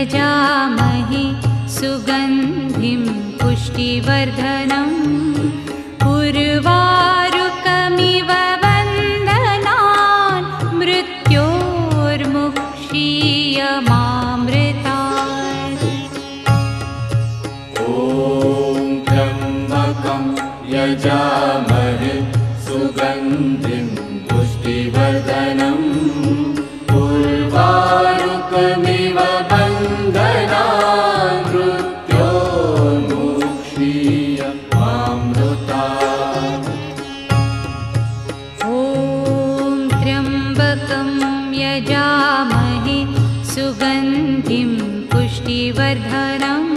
यजामहे सुगन्धिं पुष्टिवर्धनम् उर्वारुकमिव वन्दनान् मृत्योर्मुक्षीयमामृतात्। ॐ त्र्यम्बकं यजामहे सुगन्धिं पुष्टिवर्धनम् उर्वारुकमिव वन्दनान् मृत्योर्मुक्षीयमामृतात्। ॐ त्र्यम्बकं यजामहे सुगन्धिं पुष्टिवर्धनम्